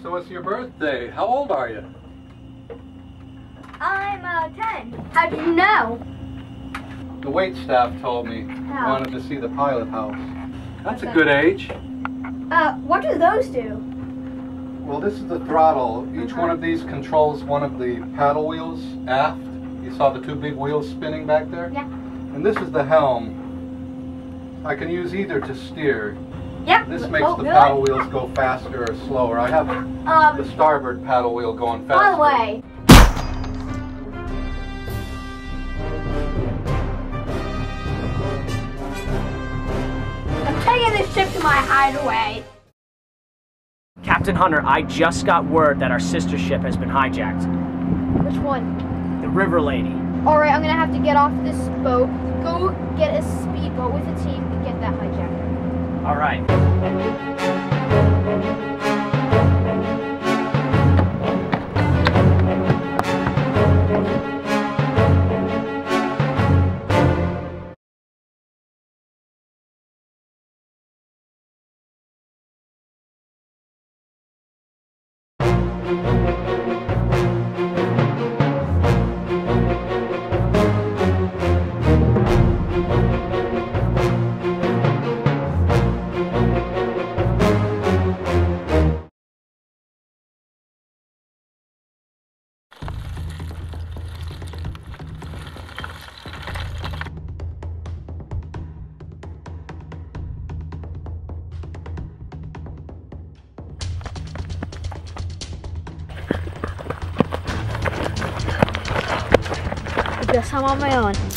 So it's your birthday. How old are you? I'm 10. How do you know? The wait staff told me you wanted to see the pilot house. That's a good age. What do those do? Well, this is the throttle. Each one of these controls one of the paddle wheels aft. You saw the two big wheels spinning back there? Yeah. And this is the helm. I can use either to steer. Yep. This makes the paddle wheels go faster or slower. I have the starboard paddle wheel going faster. By the way. I'm taking this ship to my hideaway. Captain Hunter, I just got word that our sister ship has been hijacked. Which one? The River Lady. Alright, I'm gonna have to get off this boat, go get a speedboat with a team and get that hijacker. All right. I guess I'm on my own.